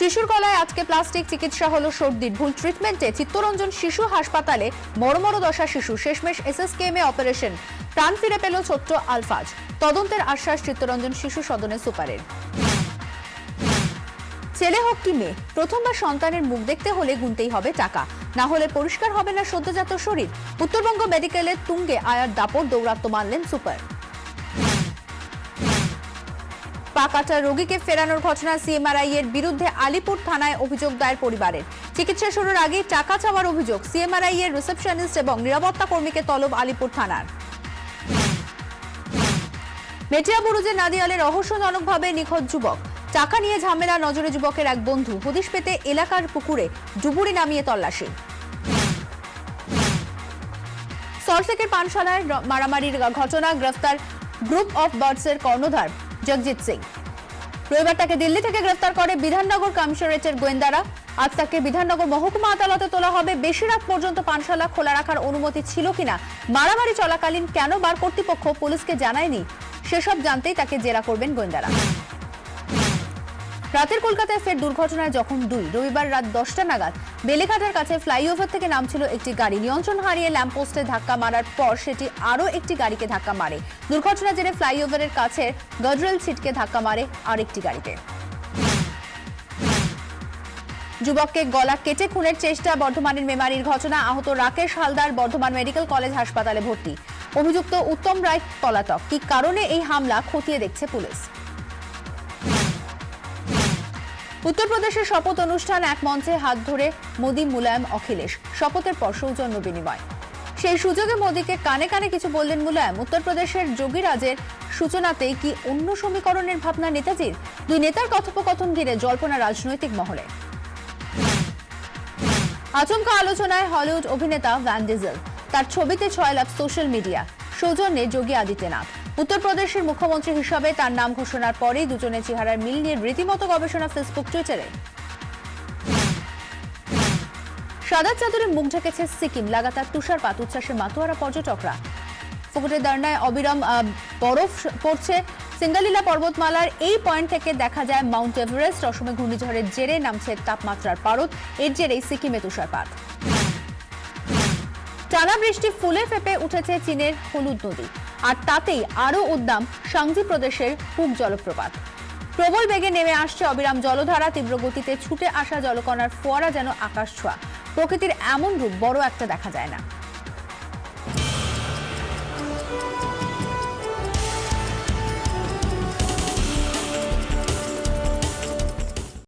শিশুর গলায় আজকে প্লাস্টিক, চিকিৎসা হলো সর্দির। ভুল ট্রিটমেন্টে চিত্তরঞ্জন শিশু হাসপাতালে মরমর দশা শিশু। শেষমেশ এসএসকেএম এ অপারেশন, প্রাণ ফিরে পেল ছোট্ট আলফাজ। তদন্তের আশ্বাস চিত্তরঞ্জন শিশু সদনের সুপারের। ছেলে হোক কি মেয়ে, প্রথমবার সন্তানের মুখ দেখতে হলে গুনতেই হবে টাকা, না হলে পরিষ্কার হবে না সদ্যজাত শরীর। উত্তরবঙ্গ মেডিকেলের তুঙ্গে আয়ার দাপট, দৌরাত্ম্য মানলেন সুপার। পা কাটা রোগীকে ফেরানোর ঘটনা সিএমআরআই এর বিরুদ্ধে আলিপুর থানায় অভিযোগ দায়ের পরিবারের। চিকিৎসা শুরুর আগে টাকা চাওয়ার অভিযোগ। সিএমআরআই এর রিসেপশনিস্ট এবং নিরাপত্তা কর্মীকে তলব আলিপুর থানার। মেটিয়াবুরুজে নাদিয়ালে রহস্যজনকভাবে নিখোঁজ যুবক। টাকা নিয়ে ঝামেলা, নজরে যুবকের এক বন্ধু। হদিশ পেতে এলাকার পুকুরে ডুবুরি নামিয়ে তল্লাশি। সল্টলেকের পানশালায় মারামারির ঘটনা, গ্রেফতার গ্রুপ অফ বার্ডসের কর্ণধার জগজিৎ সিং। রবিবার তাকে দিল্লি থেকে গ্রেফতার করে বিধাননগর কমিশনারেটের গোয়েন্দারা। আজ তাকে বিধাননগর মহকুমা আদালতে তোলা হবে। বেশি রাত পর্যন্ত পানশালা খোলা রাখার অনুমতি ছিল কিনা, মারামারি চলাকালীন কেন বার কর্তৃপক্ষ পুলিশকে জানায়নি, সেসব জানতেই তাকে জেরা করবেন গোয়েন্দারা। রাতের কলকাতায় ফের দুর্ঘটনায় জখম দুই। রবিবার রাত 10টা নাগাদ বেলেঘাটার কাছে ফ্লাইওভার থেকে নামছিল একটি গাড়ি। নিয়ন্ত্রণ হারিয়ে ল্যাম্পপোস্টে ধাক্কা মারার পর সেটি আরও একটি গাড়িকে ধাক্কা মারে। দুর্ঘটনার জেরে ফ্লাইওভারের কাছে গার্ডরেল ছিটকে ধাক্কা মারে আরেকটি গাড়িতে। যুবককে গলা কেটে খুনের চেষ্টা, বর্ধমানের মেমারির ঘটনা। আহত রাকেশ হালদার বর্ধমান মেডিকেল কলেজ হাসপাতালে ভর্তি। অভিযুক্ত উত্তম রায় পলাতক। কি কারণে এই হামলা খতিয়ে দেখছে পুলিশ। উত্তরপ্রদেশের শপথ অনুষ্ঠান, এক মঞ্চে হাত ধরে মোদি, মুলায়ম, অখিলেশ। শপথের পর সৌজন্য বিনিময়। সেই সুযোগে মোদিকে কানে কানে কিছু বললেন মুলায়ম। উত্তরপ্রদেশের যোগীরাজের সূচনাতেই কি অন্য সমীকরণের ভাবনা নেতাজির? দুই নেতার কথোপকথন ঘিরে জল্পনা রাজনৈতিক মহলে। আচমকা আলোচনায় হলিউড অভিনেতা ভ্যান ডিজেল। তার ছবিতে 6 লাখ সোশ্যাল মিডিয়া। সৌজন্যে যোগী আদিত্যনাথ। উত্তরপ্রদেশের মুখ্যমন্ত্রী হিসাবে তার নাম ঘোষণার পরেই দুজনের চেহারার মিল নিয়ে রীতিমতো গবেষণা ফেসবুক, টুইটারে। সাদা চাদরে মুখ ঢেকেছে সিকিম। লাগাতার তুষারপাত, উচ্ছ্বাসে মাতোয়ারা পর্যটকরা। ফুকুটের দার্নায় অবিরাম বরফ পড়ছে। সিঙ্গালীলা পর্বতমালার এই পয়েন্ট থেকে দেখা যায় মাউন্ট এভারেস্ট। অসমে ঘূর্ণিঝড়ের জেরে নামছে তাপমাত্রার পারদ। এর জেরেই সিকিমে তুষারপাত। টানা বৃষ্টি ফুলে ফেপে উঠেছে চীনের হলুদ নদী, আর তাতেই আরো উদ্দাম সাংজি প্রদেশের হুক জলপ্রপাত। প্রবল বেগে নেমে আসছে অবিরাম জলধারা। তীব্র গতিতে ছুটে আসা জলকণার ফোয়ারা যেন আকাশ ছোঁয়া। প্রকৃতির এমন রূপ বড় একটা দেখা যায় না।